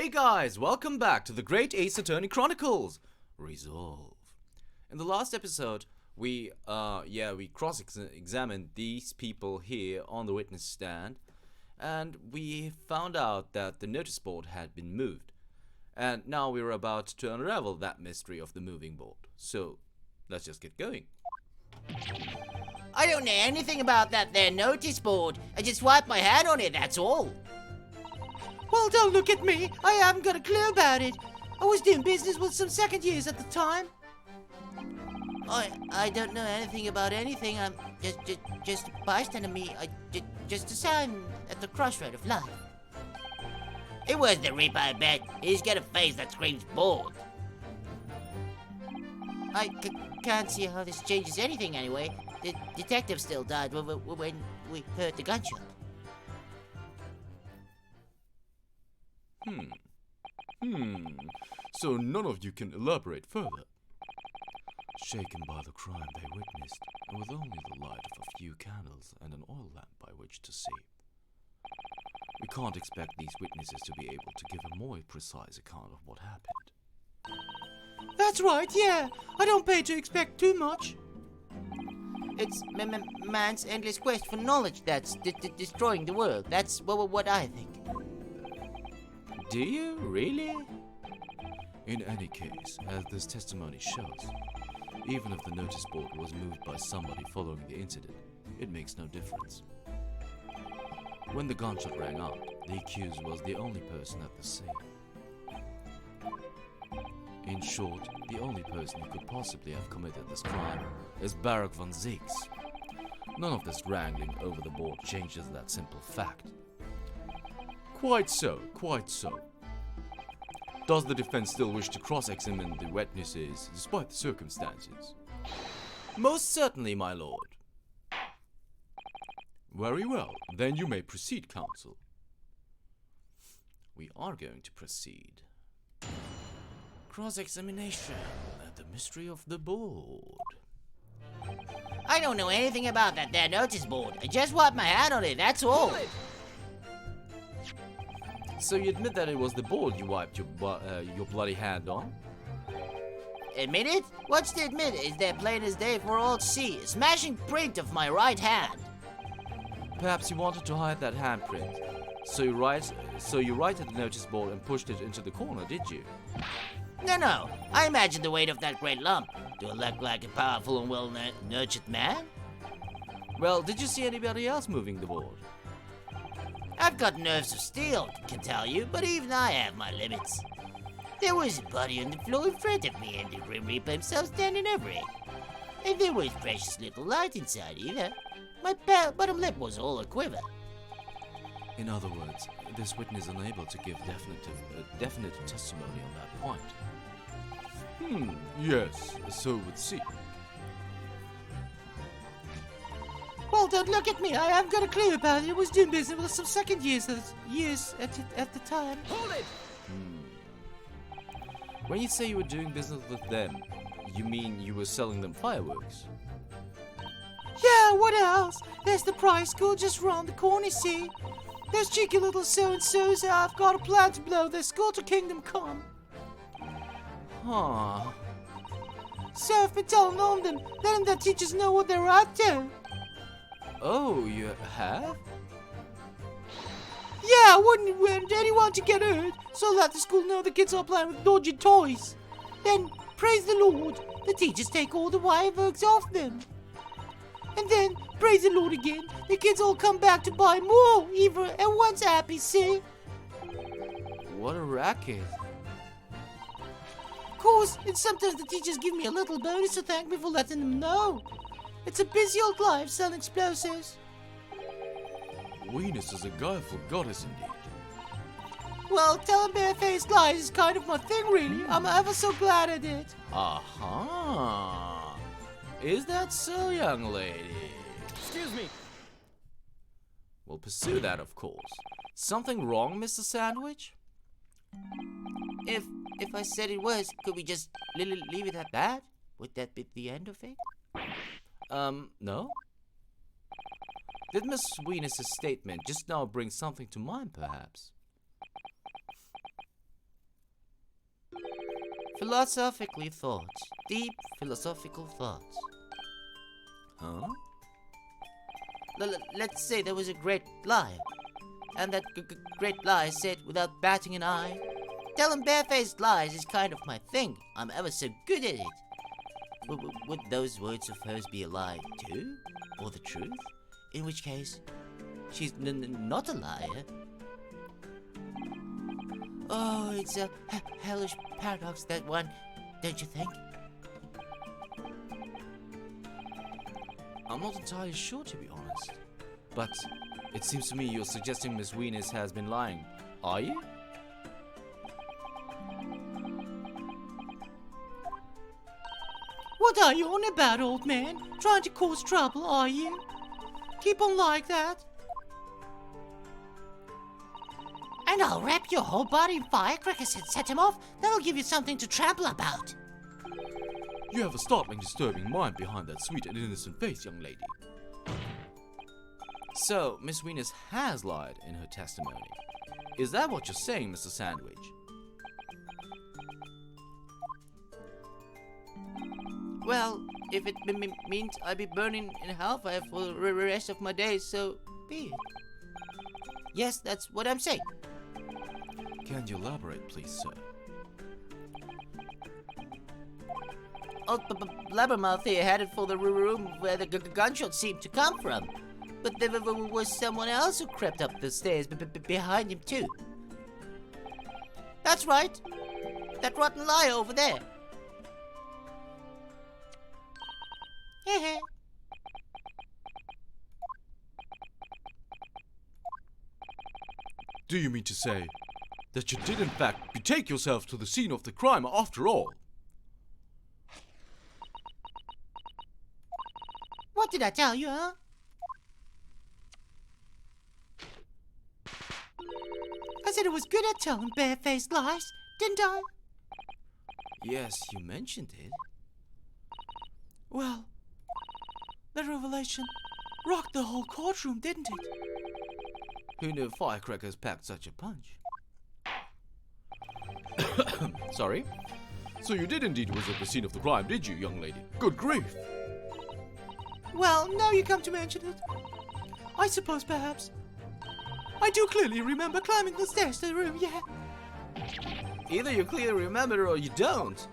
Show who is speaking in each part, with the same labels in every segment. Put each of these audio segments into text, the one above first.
Speaker 1: Hey guys, welcome back to the Great Ace Attorney Chronicles. Resolve. In the last episode, we cross-examined these people here on the witness stand, and we found out that the notice board had been moved. And now we're about to unravel that mystery of the moving board. So, let's just get going.
Speaker 2: I don't know anything about that there notice board. I just wiped my hand on it, that's all.
Speaker 3: Well, don't look at me. I haven't got a clue about it. I was doing business with some second years at the time.
Speaker 2: I don't know anything about anything. I'm just a bystander, me. Just a sign at the crossroad of life. It was the Reaper, I bet. He's got a face that screams bored. I can't see how this changes anything anyway. The detective still died when we heard the gunshot.
Speaker 1: So none of you can elaborate further. Shaken by the crime they witnessed, and with only the light of a few candles and an oil lamp by which to see, we can't expect these witnesses to be able to give a more precise account of what happened.
Speaker 3: That's right, yeah. I don't pay to expect too much.
Speaker 2: It's man's endless quest for knowledge that's destroying the world. That's what I think.
Speaker 1: Do you really? In any case, as this testimony shows, even if the notice board was moved by somebody following the incident, it makes no difference. When the gunshot rang out, the accused was the only person at the scene. In short, the only person who could possibly have committed this crime is Barak von Zieks. None of this wrangling over the board changes that simple fact. Quite so, quite so. Does the defense still wish to cross-examine the witnesses despite the circumstances? Most certainly, my lord. Very well, then you may proceed, counsel. We are going to proceed. Cross-examination and the mystery of the board.
Speaker 2: I don't know anything about that there notice board. I just wiped my hand on it, that's all.
Speaker 1: So you admit that it was the board you wiped your bloody hand on?
Speaker 2: Admit it? What's to admit? Is that plain as day for all to see? A smashing print of my right hand.
Speaker 1: Perhaps you wanted to hide that handprint. So you righted the notice board and pushed it into the corner, did you?
Speaker 2: No. I imagined the weight of that great lump. Do I look like a powerful and well-nurtured man?
Speaker 1: Well, did you see anybody else moving the board?
Speaker 2: I've got nerves of steel, can tell you, but even I have my limits. There was a body on the floor in front of me, and the Grim Reaper himself standing over it. And there was precious little light inside either. My bottom lip was all a quiver.
Speaker 1: In other words, this witness is unable to give definite testimony on that point. Yes, so it would seem.
Speaker 3: Well, don't look at me. I haven't got a clue about it. I was doing business with some second years at the time.
Speaker 2: Hold it!
Speaker 1: When you say you were doing business with them, you mean you were selling them fireworks?
Speaker 3: Yeah, what else? There's the prize school just round the corner, see? Those cheeky little so-and-sos have got a plan to blow their school to kingdom come.
Speaker 1: Huh.
Speaker 3: So I've been telling on them, letting their teachers know what they're up to.
Speaker 1: Oh, you have?
Speaker 3: Yeah, I wouldn't want anyone to get hurt, so let the school know the kids are playing with dodgy toys. Then, praise the Lord, the teachers take all the fireworks off them. And then, praise the Lord again, the kids all come back to buy more, everyone's happy, see?
Speaker 1: What a racket.
Speaker 3: Of course, and sometimes the teachers give me a little bonus to thank me for letting them know. It's a busy old life selling explosives.
Speaker 1: Venus is a guileful goddess indeed.
Speaker 3: Well, telling bare-faced lies is kind of my thing, really. I'm ever so glad I did.
Speaker 1: Aha! Is that so, young lady?
Speaker 2: Excuse me.
Speaker 1: We'll pursue that, of course. Something wrong, Mr. Sandwich?
Speaker 2: If I said it was, could we just leave it at that? Would that be the end of it?
Speaker 1: No? Did Miss Venus's statement just now bring something to mind, perhaps?
Speaker 2: Philosophically thoughts. Deep philosophical thoughts.
Speaker 1: Huh?
Speaker 2: Let's say there was a great liar. And that great liar said without batting an eye, "Telling barefaced lies is kind of my thing. I'm ever so good at it." Would those words of hers be a lie too? Or the truth? In which case, she's not a liar. Oh, it's a hellish paradox, that one, don't you think?
Speaker 1: I'm not entirely sure, to be honest. But it seems to me you're suggesting Miss Venus has been lying. Are you?
Speaker 3: What are you on about, old man? Trying to cause trouble, are you? Keep on like that.
Speaker 2: And I'll wrap your whole body in firecrackers and set him off. That'll give you something to trample about.
Speaker 1: You have a startling, disturbing mind behind that sweet and innocent face, young lady. So, Miss Venus has lied in her testimony. Is that what you're saying, Mr. Sandwich?
Speaker 2: Well, if it means I'll be burning in hellfire for the rest of my days, so be it. Yes, that's what I'm saying.
Speaker 1: Can you elaborate, please, sir?
Speaker 2: Old Blabbermouth here headed for the room where the gunshot seemed to come from. But there was someone else who crept up the stairs behind him too. That's right. That rotten liar over there.
Speaker 1: Do you mean to say that you did in fact betake yourself to the scene of the crime after all?
Speaker 3: What did I tell you, huh? I said I was good at telling barefaced lies, didn't I?
Speaker 1: Yes, you mentioned it.
Speaker 3: Well, that revelation rocked the whole courtroom, didn't it?
Speaker 1: Who knew firecrackers packed such a punch? Sorry? So you did indeed visit the scene of the crime, did you, young lady? Good grief!
Speaker 3: Well, now you come to mention it. I suppose perhaps. I do clearly remember climbing the stairs to the room, yeah.
Speaker 1: Either you clearly remember or you don't.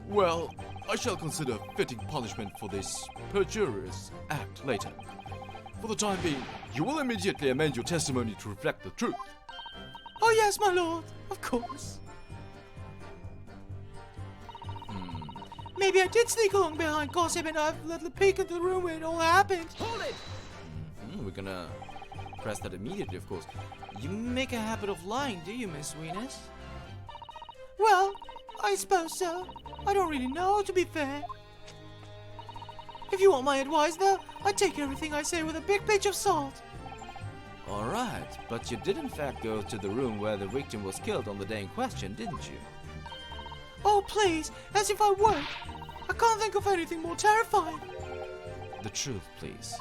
Speaker 1: Well, I shall consider fitting punishment for this perjurious act later. For the time being, you will immediately amend your testimony to reflect the truth.
Speaker 3: Oh yes, my lord, of course. Maybe I did sneak along behind gossip and I've let a peek into the room where it all happened.
Speaker 2: Hold it!
Speaker 1: We're gonna press that immediately, of course. You make a habit of lying, do you, Miss Venus?
Speaker 3: Well, I suppose so. I don't really know, to be fair. If you want my advice, though, I take everything I say with a big pinch of salt.
Speaker 1: Alright, but you did in fact go to the room where the victim was killed on the day in question, didn't you?
Speaker 3: Oh, please, as if I would. I can't think of anything more terrifying.
Speaker 1: The truth, please.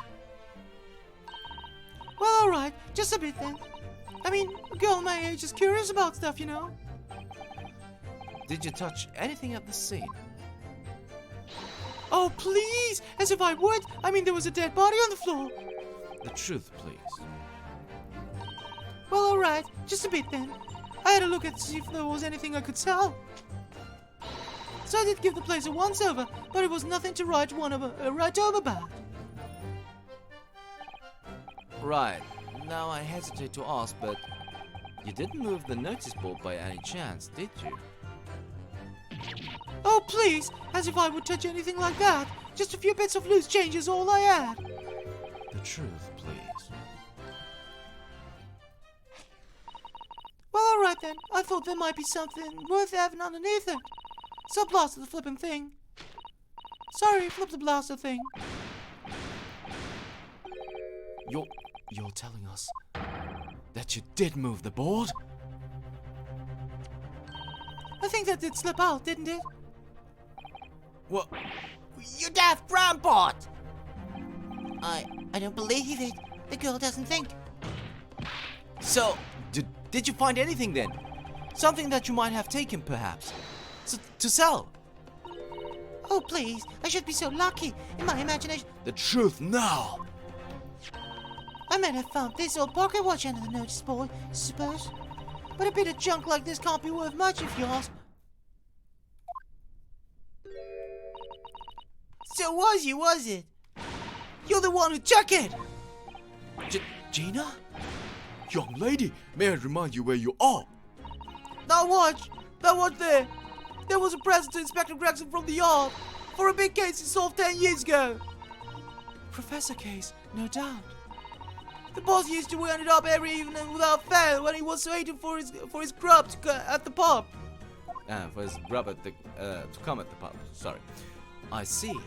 Speaker 3: Well, alright, just a bit then. I mean, a girl my age is curious about stuff, you know.
Speaker 1: Did you touch anything at the scene?
Speaker 3: Oh, please, as if I would. I mean, there was a dead body on the floor.
Speaker 1: The truth, please.
Speaker 3: Well, alright, just a bit then. I had a look to see if there was anything I could tell. So I did give the place a once-over, but it was nothing to write home about.
Speaker 1: Right. Now I hesitate to ask, but you didn't move the notice board by any chance, did you?
Speaker 3: Oh, please, as if I would touch anything like that. Just a few bits of loose change is all I had.
Speaker 1: The truth, please.
Speaker 3: Well, alright then. I thought there might be something worth having underneath it. So I blasted the flippin' thing. Sorry, flip the blaster thing.
Speaker 1: You're telling us that you did move the board?
Speaker 3: I think that did slip out, didn't it?
Speaker 1: What?
Speaker 2: You daft brown pot! I don't believe it. The girl doesn't think.
Speaker 1: So, did you find anything then? Something that you might have taken, perhaps. To sell.
Speaker 3: Oh, please. I should be so lucky. In my imagination,
Speaker 1: The truth now.
Speaker 3: I might have found this old pocket watch under the notice board, suppose. But a bit of junk like this can't be worth much if you ask. So was it? You're the one who took it!
Speaker 1: Gina? Young lady, may I remind you where you are?
Speaker 3: That watch there. There was a present to Inspector Gregson from the yard for a big case he solved 10 years ago. Professor case, no doubt. The boss used to wind it up every evening without fail when he was waiting for his grub at the pub.
Speaker 1: For his grub at the to come at the pub. Sorry. I see.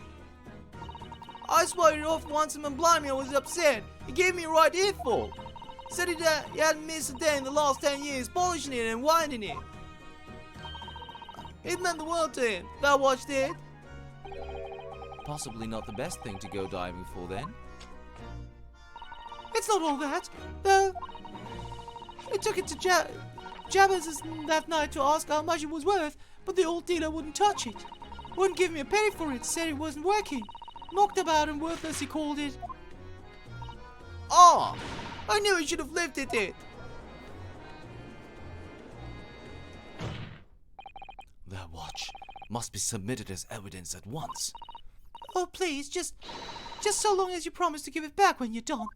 Speaker 3: I swiped it off once and blimey, I was upset. He gave me a right earful. Said he hadn't missed a day in the last 10 years polishing it and winding it. It meant the world to him. That watch did.
Speaker 1: Possibly not the best thing to go diving for then.
Speaker 3: It's not all that, though. I took it to Jabba's that night to ask how much it was worth, but the old dealer wouldn't touch it. Wouldn't give me a penny for it, said it wasn't working. Knocked about and worthless, he called it. Oh! I knew he should have lifted it.
Speaker 1: That watch must be submitted as evidence at once.
Speaker 3: Oh, please, just so long as you promise to give it back when you're done.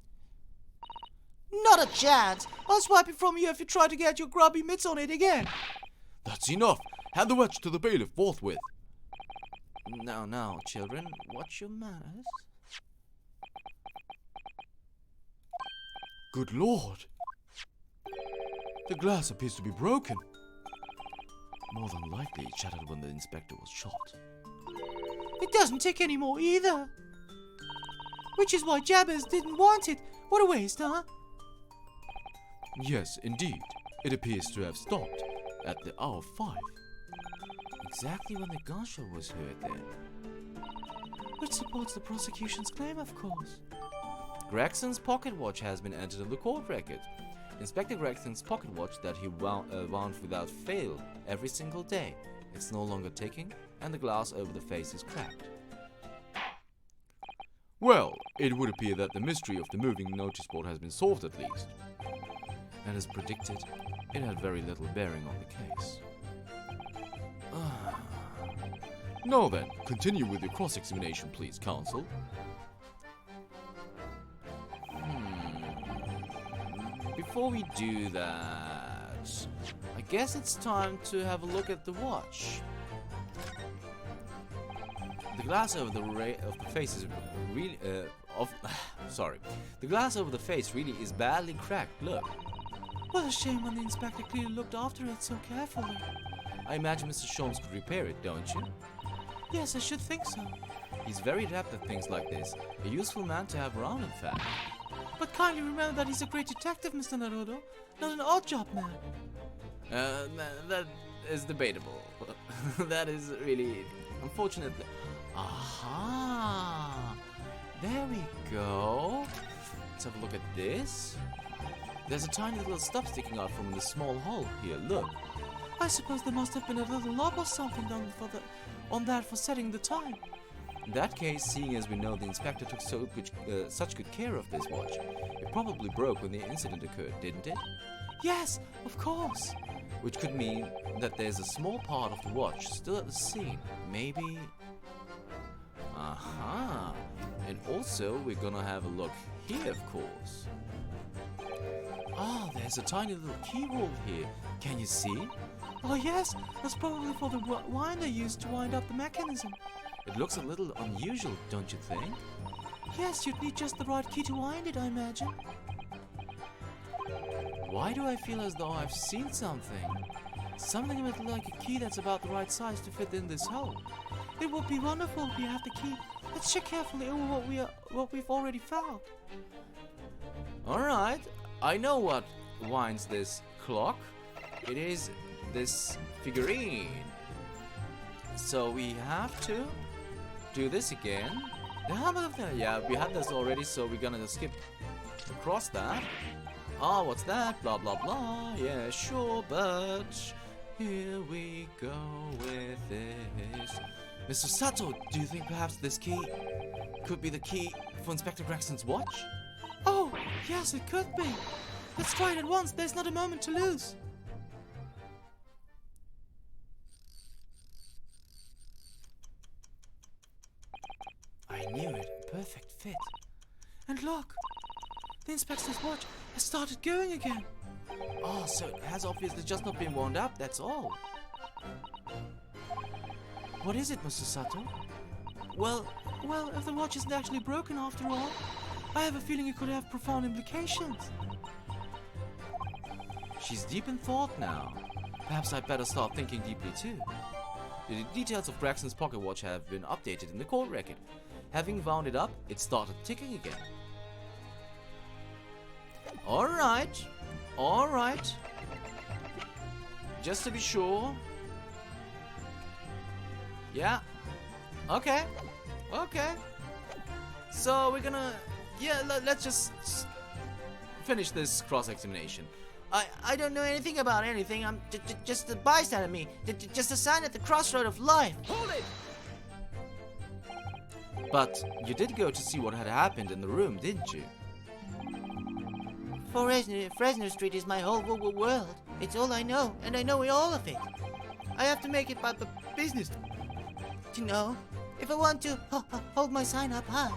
Speaker 3: Not a chance. I'll swipe it from you if you try to get your grubby mitts on it again.
Speaker 1: That's enough. Hand the watch to the bailiff forthwith. Now, children, watch your manners. Good Lord! The glass appears to be broken. More than likely it shattered when the inspector was shot.
Speaker 3: It doesn't tick anymore either. Which is why Jabba's didn't want it. What a waste, huh?
Speaker 1: Yes, indeed. It appears to have stopped at the hour 5. Exactly when the gunshot was heard then.
Speaker 3: Which supports the prosecution's claim, of course.
Speaker 1: Gregson's pocket watch has been entered in the court record. Inspector Gregson's pocket watch that he wound without fail every single day. It's no longer ticking, and the glass over the face is cracked. Well, it would appear that the mystery of the moving notice board has been solved at least. And as predicted, it had very little bearing on the case. Now then, continue with your cross-examination, please, counsel. Before we do that, I guess it's time to have a look at the watch. The glass over the face is really The glass over the face really is badly cracked. Look.
Speaker 3: What a shame when the inspector clearly looked after it so carefully.
Speaker 1: I imagine Mr. Sholmes could repair it, don't you?
Speaker 3: Yes, I should think so.
Speaker 1: He's very adept at things like this. A useful man to have around, in fact.
Speaker 3: But kindly remember that he's a great detective, Mr. Naruto, not an odd job man.
Speaker 1: That is debatable. That is really unfortunate. Aha! There we go. Let's have a look at this. There's a tiny little stub sticking out from the small hole here. Look.
Speaker 3: I suppose there must have been a little lock or something done on that for setting the time.
Speaker 1: In that case, seeing as we know the inspector took such good care of this watch, it probably broke when the incident occurred, didn't it?
Speaker 3: Yes, of course.
Speaker 1: Which could mean that there's a small part of the watch still at the scene. Maybe... Aha! And also, we're gonna have a look here, of course. Ah, there's a tiny little keyhole here. Can you see?
Speaker 3: Oh yes, that's probably for the winder used to wind up the mechanism.
Speaker 1: It looks a little unusual, don't you think?
Speaker 3: Yes, you'd need just the right key to wind it, I imagine.
Speaker 1: Why do I feel as though I've seen something? Something a bit like a key that's about the right size to fit in this hole.
Speaker 3: It would be wonderful if we have the key. Let's check carefully over what we've already found.
Speaker 1: Alright, I know what winds this clock. It is this figurine. So we have to do this again. Yeah, we had this already, so we're gonna skip across that. Oh, what's that? Blah, blah, blah. Yeah, sure, but Here we go with this. Mr. Sato, do you think perhaps this key could be the key for Inspector Braxton's watch?
Speaker 3: Oh, yes, it could be. Let's try it at once. There's not a moment to lose.
Speaker 1: I knew it. Perfect fit.
Speaker 3: And look, the inspector's watch has started going again.
Speaker 1: Oh, so it has obviously just not been wound up, that's all. What is it, Mr. Sato?
Speaker 3: Well, if the watch isn't actually broken after all, I have a feeling it could have profound implications.
Speaker 1: She's deep in thought now. Perhaps I'd better start thinking deeply too. The details of Braxton's pocket watch have been updated in the court record. Having wound it up, it started ticking again. Alright. Just to be sure. Yeah. Okay. So we're gonna... Yeah, let's just finish this cross-examination.
Speaker 2: I don't know anything about anything. I'm just a bystander, me. Just a sign at the crossroad of life.
Speaker 1: Hold it! But you did go to see what had happened in the room, didn't you?
Speaker 2: Fresno Street is my whole world. It's all I know, and I know all of it. I have to make it my business to know if I want to hold my sign up high.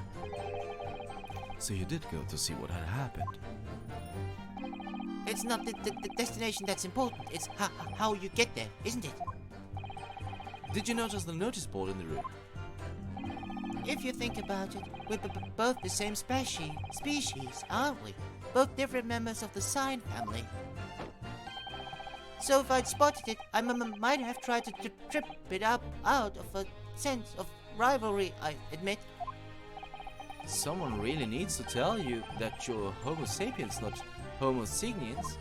Speaker 1: So you did go to see what had happened.
Speaker 2: It's not the destination that's important. It's how you get there, isn't it?
Speaker 1: Did you notice the notice board in the room?
Speaker 2: If you think about it, we're both the same species, aren't we? Both different members of the sign family. So if I'd spotted it, I might have tried to trip it up out of a sense of rivalry, I admit.
Speaker 1: Someone really needs to tell you that you're Homo sapiens, not Homo signians.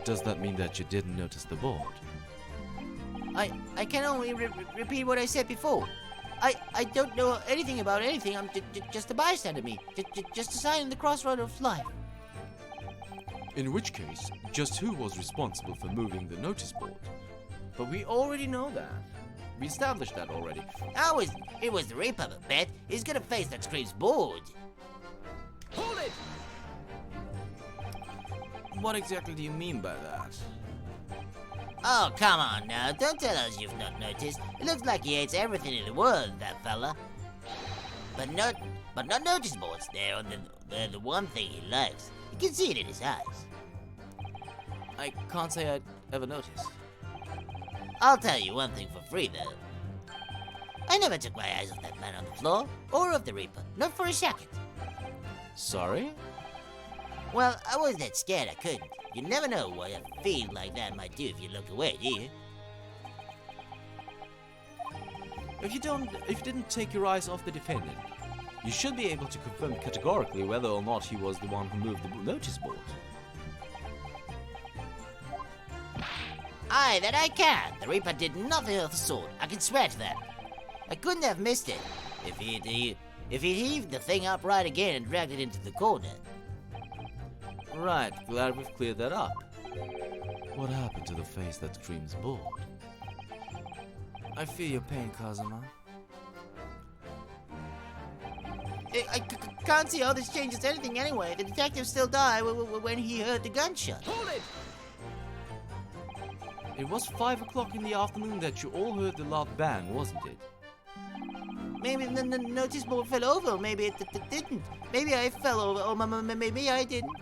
Speaker 1: Does that mean that you didn't notice the board?
Speaker 2: I can only repeat what I said before. I don't know anything about anything. I'm just a bystander, me. Just a sign in the crossroad of life.
Speaker 1: In which case, just who was responsible for moving the notice board? But we already know that. We established that already.
Speaker 2: It was the Reaper, I bet. He's got a face that screams bored.
Speaker 1: Hold it! What exactly do you mean by that?
Speaker 2: Oh, come on now. Don't tell us you've not noticed. It looks like he hates everything in the world, that fella. But not notice boards. They're the one thing he likes. You can see it in his eyes.
Speaker 1: I can't say I'd ever noticed.
Speaker 2: I'll tell you one thing for free, though. I never took my eyes off that man on the floor, or of the Reaper. Not for a second.
Speaker 1: Sorry?
Speaker 2: Well, I wasn't that scared I couldn't. You never know what a feed like that might do if you look away, do you?
Speaker 1: If you didn't take your eyes off the defendant, you should be able to confirm categorically whether or not he was the one who moved the notice board.
Speaker 2: Aye, that I can. The Reaper did nothing of the sort. I can swear to that. I couldn't have missed it if he'd heaved the thing up right again and dragged it into the corner.
Speaker 1: Right, glad we've cleared that up. What happened to the face that screams bored? I feel your pain, Kazuma.
Speaker 2: I can't see how this changes anything anyway. The detective still died when he heard the gunshot.
Speaker 1: Hold it! It was 5 o'clock in the afternoon that you all heard the loud bang, wasn't it?
Speaker 2: Maybe the notice board fell over, maybe it didn't. Maybe I fell over, or maybe I didn't.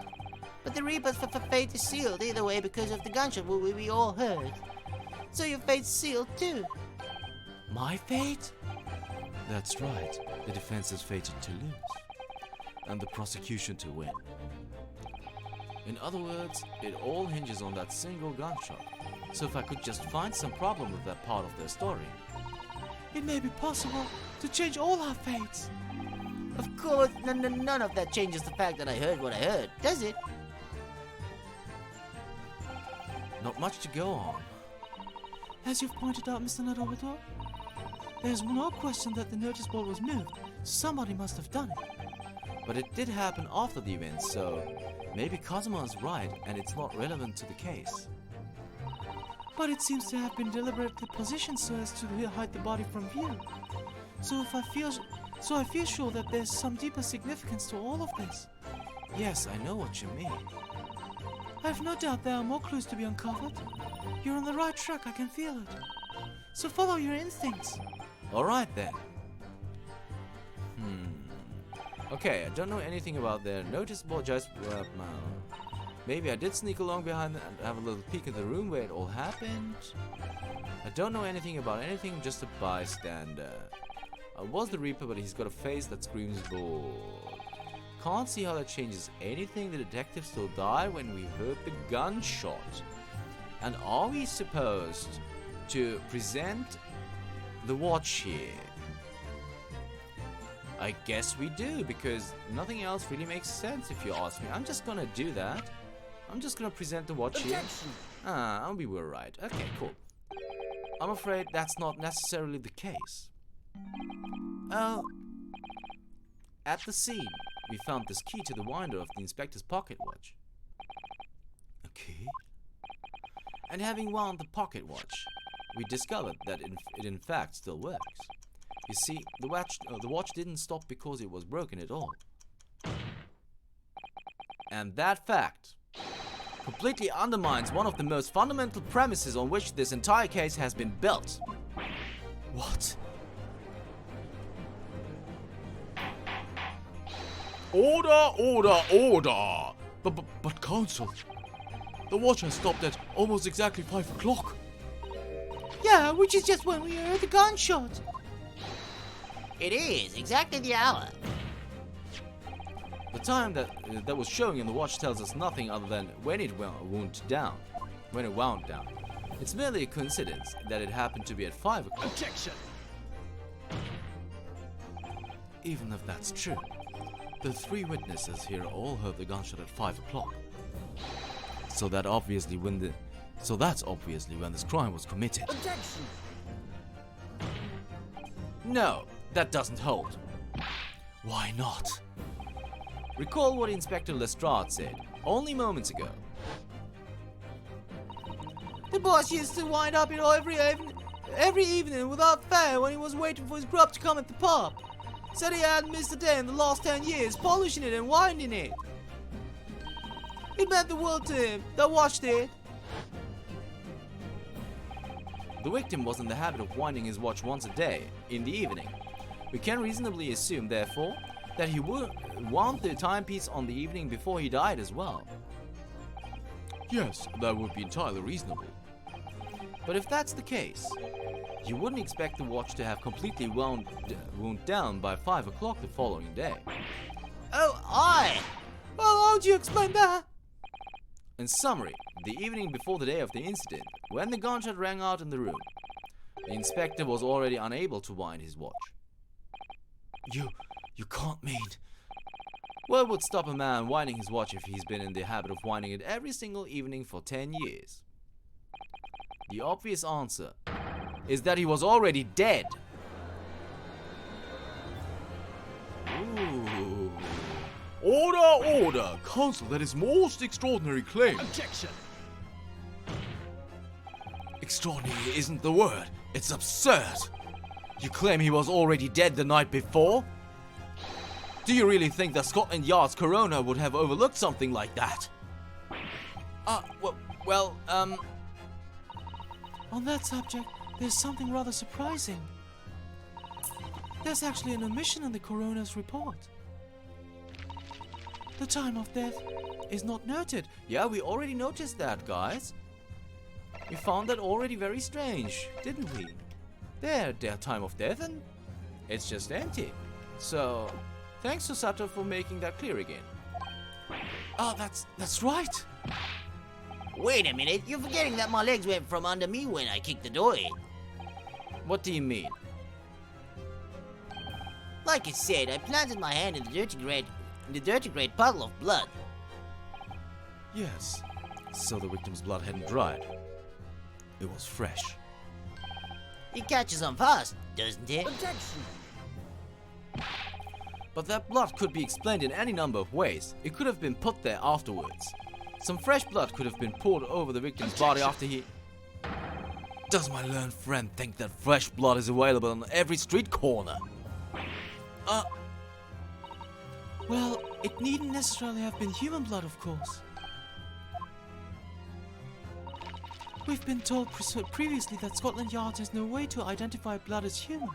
Speaker 2: But the Reaper's fate is sealed either way because of the gunshot we all heard. So your fate's sealed too.
Speaker 1: My fate? That's right. The defense is fated to lose, and the prosecution to win. In other words, it all hinges on that single gunshot. So if I could just find some problem with that part of their story,
Speaker 3: It may be possible to change all our fates.
Speaker 2: Of course, none of that changes the fact that I heard what I heard, does it?
Speaker 1: not much to go on.
Speaker 3: As you've pointed out, Mr. Naruto, there's no question that the notice board was moved. Somebody must have done it.
Speaker 1: But it did happen after the event, so maybe Kazuma is right and it's not relevant to the case.
Speaker 3: but it seems to have been deliberately positioned so as to hide the body from view. So I feel sure that there's some deeper significance to all of this.
Speaker 1: Yes, I know what you mean.
Speaker 3: I have no doubt there are more clues to be uncovered. You're on the right track, I can feel it. So follow your instincts.
Speaker 1: Alright then. Okay, I don't know anything about their noticeable just... maybe I did sneak along behind and have a little peek at the room where it all happened. I don't know anything about anything, just a bystander. I was the Reaper, but he's got a face that screams bored. Can't see how that changes anything. The detective still died when we heard the gunshot. And are we supposed to present the watch here? I guess we do, because nothing else really makes sense if you ask me. I'm just gonna do that. I'm just gonna present the watch here. We were right. Okay, cool. I'm afraid that's not necessarily the case. Oh. At the scene, we found this key to the winder of the inspector's pocket watch. A key? And having wound the pocket watch, we discovered that it in fact still works. You see, the watch didn't stop because it was broken at all. And that fact completely undermines one of the most fundamental premises on which this entire case has been built. What?
Speaker 4: Order, order, order! But Counsel, the watch has stopped at almost exactly 5 o'clock.
Speaker 3: Yeah, which is just when we heard the gunshot.
Speaker 2: It is exactly the hour.
Speaker 1: The time that was showing in the watch tells us nothing other than when it wound down. It's merely a coincidence that it happened to be at 5 o'clock.
Speaker 4: Objection!
Speaker 1: Even if that's true, the 3 witnesses here all heard the gunshot at 5 o'clock. So that's obviously when this crime was committed.
Speaker 2: Objection!
Speaker 1: No, that doesn't hold.
Speaker 4: Why not?
Speaker 1: Recall what Inspector Lestrade said only moments ago.
Speaker 3: The boss used to wind up every evening without fail when he was waiting for his grub to come at the pub. Said he hadn't missed a day in the last 10 years, polishing it and winding it. It meant the world to him. That watch did.
Speaker 1: The victim was in the habit of winding his watch once a day, in the evening. We can reasonably assume, therefore, that he wound the timepiece on the evening before he died as well.
Speaker 4: Yes, that would be entirely reasonable.
Speaker 1: But if that's the case, you wouldn't expect the watch to have completely wound down by 5 o'clock the following day.
Speaker 2: Oh, aye!
Speaker 3: Well, how would you explain that?
Speaker 1: In summary, the evening before the day of the incident, when the gunshot rang out in the room, the inspector was already unable to wind his watch.
Speaker 4: You can't mean...
Speaker 1: What would stop a man winding his watch if he's been in the habit of winding it every single evening for 10 years? The obvious answer is that he was already dead.
Speaker 4: Ooh. Order, order! Counsel, that is most extraordinary claim.
Speaker 2: Objection!
Speaker 4: Extraordinary isn't the word. It's absurd. You claim he was already dead the night before?
Speaker 1: Do you really think that Scotland Yard's coroner would have overlooked something like that?
Speaker 3: On that subject, there's something rather surprising. There's actually an omission in the coroner's report. The time of death is not noted.
Speaker 1: Yeah, we already noticed that, guys. We found that already very strange, didn't we? Their time of death, and it's just empty. So, thanks to Sato for making that clear again.
Speaker 3: That's right.
Speaker 2: Wait a minute, you're forgetting that my legs went from under me when I kicked the door in.
Speaker 1: What do you mean?
Speaker 2: Like I said, I planted my hand in the dirty great puddle of blood.
Speaker 1: Yes. So the victim's blood hadn't dried. It was fresh.
Speaker 2: It catches on fast, doesn't it? Objection!
Speaker 1: But that blood could be explained in any number of ways. It could have been put there afterwards. Some fresh blood could have been poured over the victim's body after he... Does my learned friend think that fresh blood is available on every street corner?
Speaker 3: Well, it needn't necessarily have been human blood, of course. We've been told previously that Scotland Yard has no way to identify blood as human.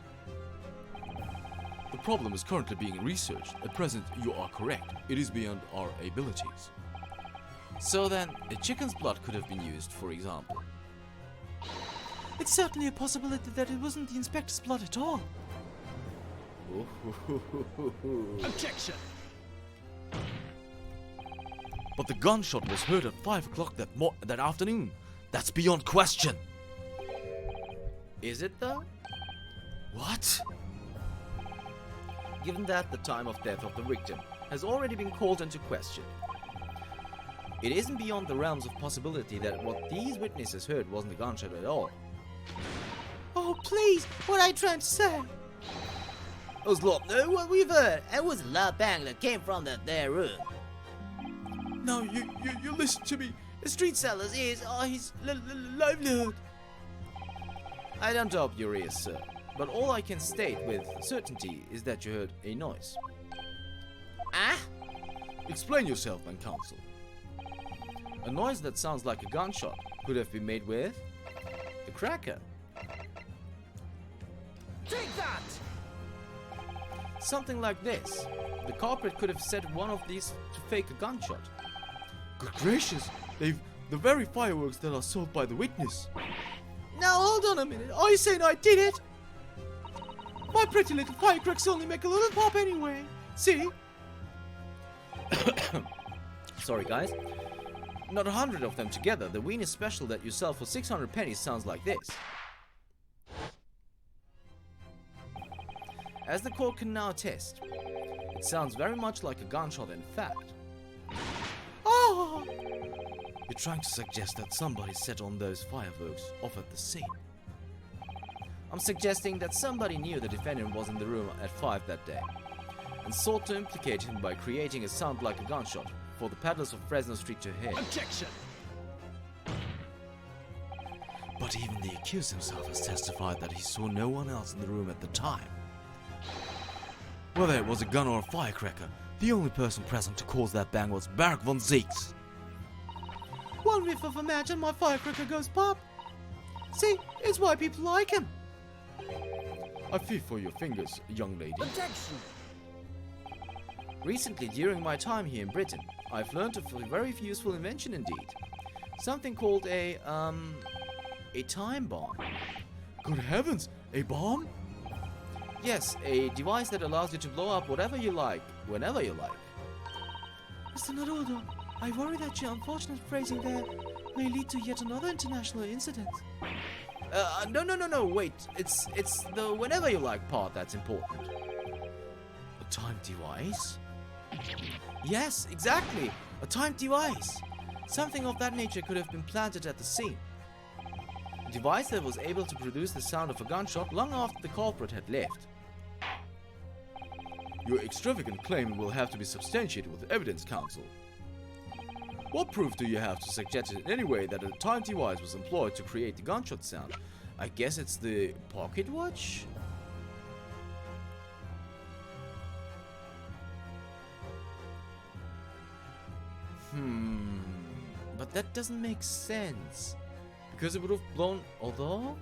Speaker 4: The problem is currently being researched. At present, you are correct. It is beyond our abilities.
Speaker 1: So then, a chicken's blood could have been used, for example.
Speaker 3: It's certainly a possibility that it wasn't the inspector's blood at all.
Speaker 5: Objection!
Speaker 1: But the gunshot was heard at 5 o'clock that afternoon. That's beyond question. Is it though? What? Given that the time of death of the victim has already been called into question, it isn't beyond the realms of possibility that what these witnesses heard wasn't a gunshot at all.
Speaker 3: Oh, please, what are you trying to say?
Speaker 2: Oslop, no, what we've heard. It was a loud bang that came from that there room.
Speaker 4: Now, you listen to me.
Speaker 2: The street seller's ears are his livelihood.
Speaker 1: I don't doubt your ears, sir, but all I can state with certainty is that you heard a noise.
Speaker 2: Ah?
Speaker 4: Explain yourself then, counsel.
Speaker 1: A noise that sounds like a gunshot could have been made with a cracker.
Speaker 5: Take that!
Speaker 1: Something like this. The culprit could have set one of these to fake a gunshot.
Speaker 4: Good gracious, they've the very fireworks that are sold by the witness.
Speaker 3: Now, hold on a minute. Are you saying I did it? My pretty little firecrackers only make a little pop anyway. See?
Speaker 1: Sorry, guys. Not 100 of them together. The Wiener special that you sell for 600 pennies sounds like this. As the court can now attest, it sounds very much like a gunshot in fact.
Speaker 3: Oh!
Speaker 1: You're trying to suggest that somebody set on those fireworks off at the scene. I'm suggesting that somebody knew the defendant was in the room at 5 that day and sought to implicate him by creating a sound like a gunshot for the peddlers of Fresno Street to hear.
Speaker 5: Objection!
Speaker 1: But even the accused himself has testified that he saw no one else in the room at the time. Whether it was a gun or a firecracker, the only person present to cause that bang was Barak von Zieks.
Speaker 3: One whiff of a match and my firecracker goes pop. See, it's why people like him.
Speaker 4: I feel for your fingers, young lady.
Speaker 5: Objection!
Speaker 1: Recently, during my time here in Britain, I've learned of a very useful invention indeed. Something called a time bomb.
Speaker 4: Good heavens, a bomb?
Speaker 1: Yes, a device that allows you to blow up whatever you like, whenever you like.
Speaker 3: Mr. Naruto, I worry that your unfortunate phrasing there may lead to yet another international incident.
Speaker 1: No, wait. It's the whenever you like part that's important. A timed device? Yes, exactly. A timed device. Something of that nature could have been planted at the scene. A device that was able to produce the sound of a gunshot long after the culprit had left.
Speaker 4: Your extravagant claim will have to be substantiated with evidence, counsel. What proof do you have to suggest in any way that a timed device was employed to create the gunshot sound?
Speaker 1: I guess it's the pocket watch? But that doesn't make sense. Because it would have blown, although...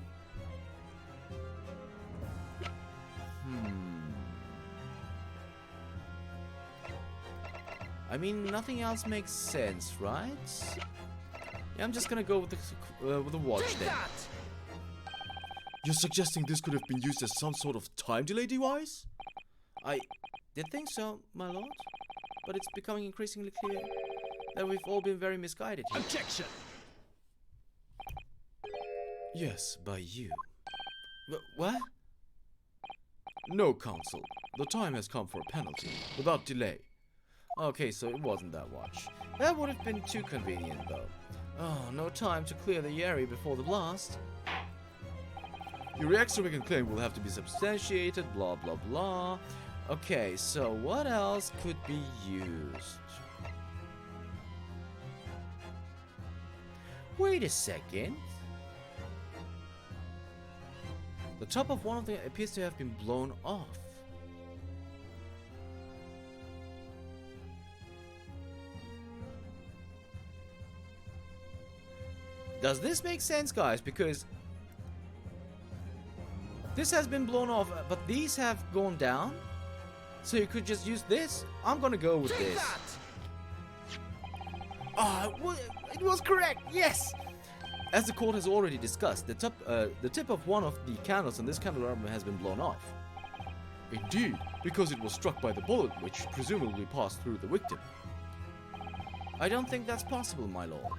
Speaker 1: I mean, nothing else makes sense, right? Yeah, I'm just gonna go with the watch
Speaker 5: Take
Speaker 1: then.
Speaker 5: that!
Speaker 4: You're suggesting this could have been used as some sort of time delay device?
Speaker 1: I did think so, my lord. But it's becoming increasingly clear that we've all been very misguided here.
Speaker 5: Objection!
Speaker 1: Yes, by you. What?
Speaker 4: No, counsel. The time has come for a penalty, without delay.
Speaker 1: Okay, so it wasn't that watch. That would have been too convenient, though. Oh, no time to clear the area before the blast.
Speaker 4: Your extravagant claim will have to be substantiated, blah blah blah.
Speaker 1: Okay, so what else could be used? Wait a second.
Speaker 4: The top of one of them appears to have been blown off. Does this make sense, guys? Because this has been blown off, but these have gone down. So you could just use this. I'm gonna go with
Speaker 5: Take
Speaker 4: this.
Speaker 5: that!
Speaker 4: Ah, it was correct. Yes. As the court has already discussed, the tip of one of the candles in this candelabrum has been blown off. Indeed, because it was struck by the bullet, which presumably passed through the victim. I don't think that's possible, my lord.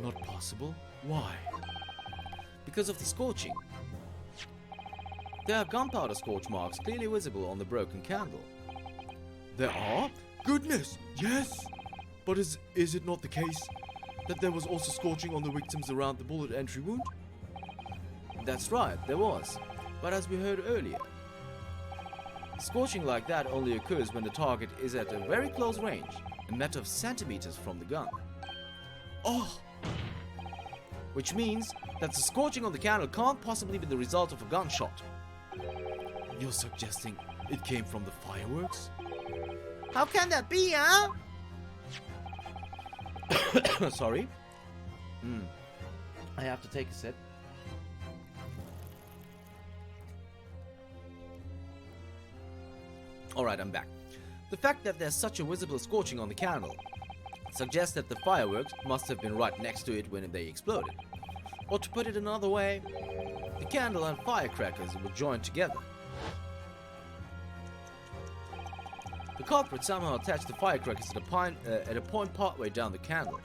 Speaker 4: Not possible? Why? Because of the scorching. There are gunpowder scorch marks clearly visible on the broken candle. There are? Goodness, yes! But is it not the case that there was also scorching on the victims around the bullet entry wound? That's right, there was. But as we heard earlier, scorching like that only occurs when the target is at a very close range, a matter of centimeters from the gun. Oh! Which means that the scorching on the candle can't possibly be the result of a gunshot. You're suggesting it came from the fireworks?
Speaker 3: How can that be, huh?
Speaker 4: Sorry. I have to take a sip. Alright, I'm back. The fact that there's such a visible scorching on the candle suggests that the fireworks must have been right next to it when they exploded. Or to put it another way, the candle and firecrackers were joined together. The culprit somehow attached the firecrackers at a point partway down the candle.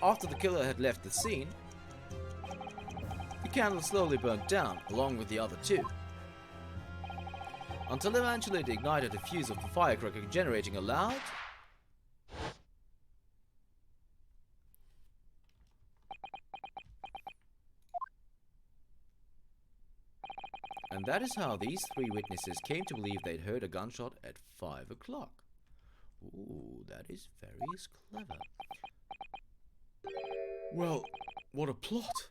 Speaker 4: After the killer had left the scene, the candle slowly burnt down along with the other two, until eventually it ignited the fuse of the firecracker, generating a loud and that is how these three witnesses came to believe they'd heard a gunshot at 5 o'clock. Ooh, that is very clever. Well, what a plot!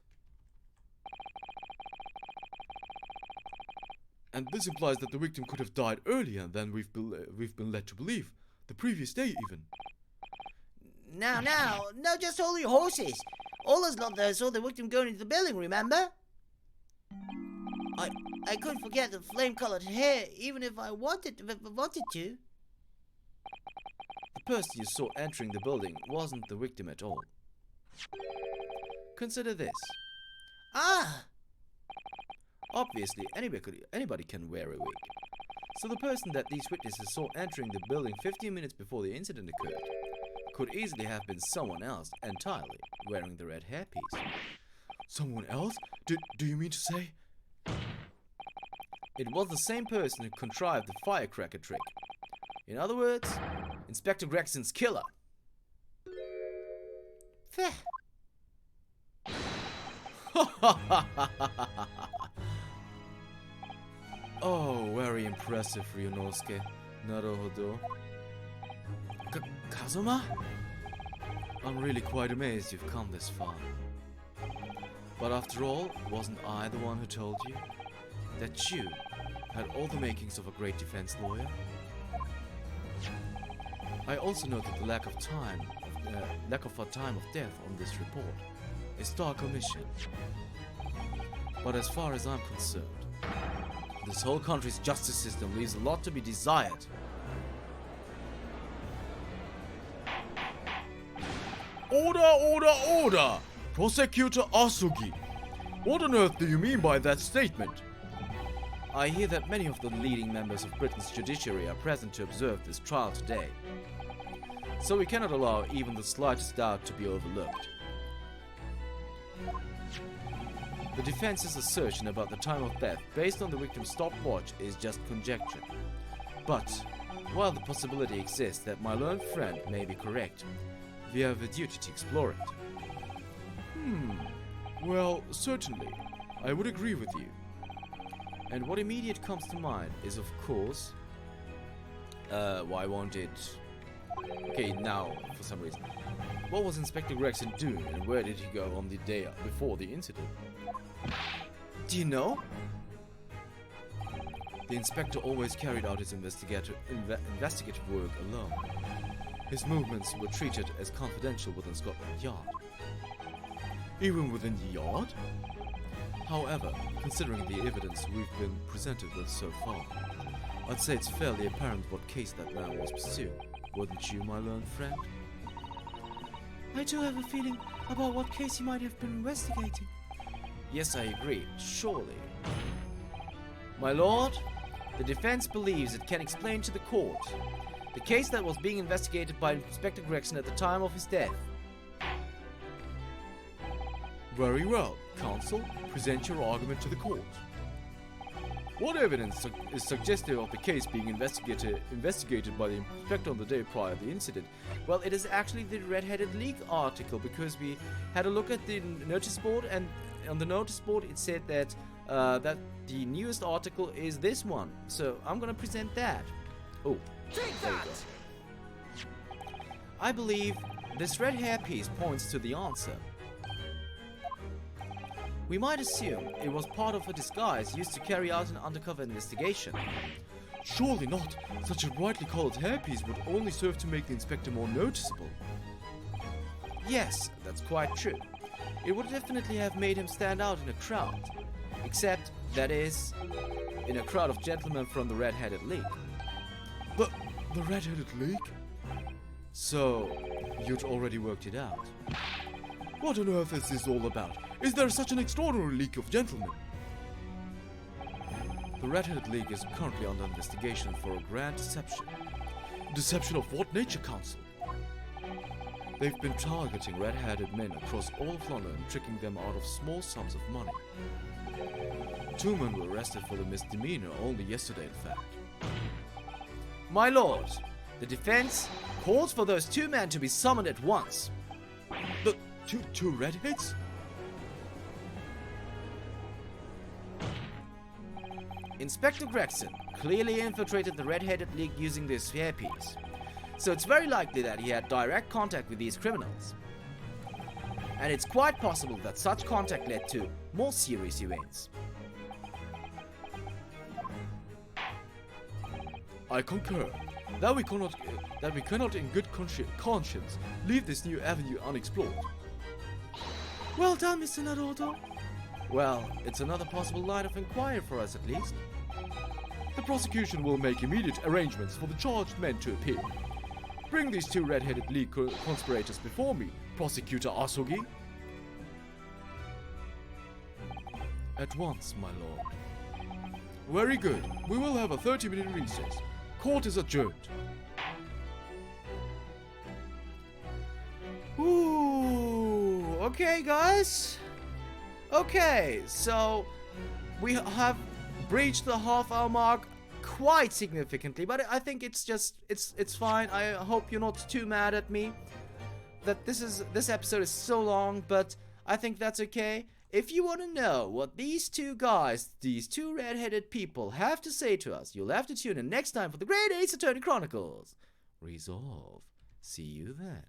Speaker 4: And this implies that the victim could have died earlier than we've been led to believe. The previous day, even.
Speaker 3: Now, just hold your horses. All us lot there saw the victim going into the building, remember? I couldn't forget the flame-colored hair, even if I wanted to.
Speaker 4: The person you saw entering the building wasn't the victim at all. Consider this.
Speaker 3: Ah!
Speaker 4: Obviously, anybody can wear a wig. So the person that these witnesses saw entering the building 15 minutes before the incident occurred could easily have been someone else entirely wearing the red hairpiece. Someone else? Do you mean to say? It was the same person who contrived the firecracker trick. In other words, Inspector Gregson's killer. Oh, very impressive, Ryunosuke. Naruhodo. Kazuma? I'm really quite amazed you've come this far. But after all, wasn't I the one who told you that you had all the makings of a great defense lawyer? I also noted the lack of a time of death on this report. A stark omission. But as far as I'm concerned, this whole country's justice system leaves a lot to be desired. Order, order, order! Prosecutor Asugi! What on earth do you mean by that statement? I hear that many of the leading members of Britain's judiciary are present to observe this trial today. So we cannot allow even the slightest doubt to be overlooked. The defense's assertion about the time of death based on the victim's stopwatch is just conjecture. But, while the possibility exists that my learned friend may be correct, we have a duty to explore it. Well, certainly. I would agree with you. And what immediate comes to mind is, of course... why won't it... Okay, now, for some reason. What was Inspector Gregson doing, and where did he go on the day before the incident? Do you know? The inspector always carried out his investigative work alone. His movements were treated as confidential within Scotland Yard. Even within the yard? However, considering the evidence we've been presented with so far, I'd say it's fairly apparent what case that man was pursuing. Wouldn't you, my learned friend?
Speaker 3: I do have a feeling about what case he might have been investigating.
Speaker 4: Yes, I agree. Surely. My lord, the defense believes it can explain to the court the case that was being investigated by Inspector Gregson at the time of his death. Very well, counsel. Present your argument to the court. What evidence is suggestive of the case being investigated by the inspector on the day prior to the incident? Well, it is actually the Red-Headed League article, because we had a look at the notice board, and on the notice board it said that that the newest article is this one. So I'm gonna present that. Oh,
Speaker 5: Take
Speaker 4: there you
Speaker 5: that!
Speaker 4: go. I believe this red hairpiece points to the answer. We might assume it was part of a disguise used to carry out an undercover investigation. Surely not. Such a brightly colored hairpiece would only serve to make the inspector more noticeable. Yes, that's quite true. It would definitely have made him stand out in a crowd. Except, that is, in a crowd of gentlemen from the Red-Headed League. The Red-Headed League? So, you'd already worked it out. What on earth is this all about? Is there such an extraordinary league of gentlemen? The Red-Headed League is currently under investigation for a grand deception. Deception of what nature, counsel? They've been targeting red-headed men across all of London and tricking them out of small sums of money. 2 men were arrested for the misdemeanor only yesterday, in fact. My lord, the defense calls for those 2 men to be summoned at once. The two redheads? Inspector Gregson clearly infiltrated the Red-Headed League using this hairpiece, so it's very likely that he had direct contact with these criminals. And it's quite possible that such contact led to more serious events. I concur that we cannot in good conscience leave this new avenue unexplored.
Speaker 3: Well done, Mr. Naruto.
Speaker 4: Well, it's another possible line of inquiry for us at least. The prosecution will make immediate arrangements for the charged men to appear. Bring these 2 Red-Headed League conspirators before me, Prosecutor Asugi. At once, my lord. Very good. We will have a 30-minute recess. Court is adjourned. Ooh, okay, guys. Okay, so we have breached the half-hour mark quite significantly, but I think it's fine. I hope you're not too mad at me that this episode is so long, but I think that's okay. If you want to know what these 2 guys, these 2 red-headed people have to say to us, you'll have to tune in next time for the Great Ace Attorney Chronicles. Resolve. See you then.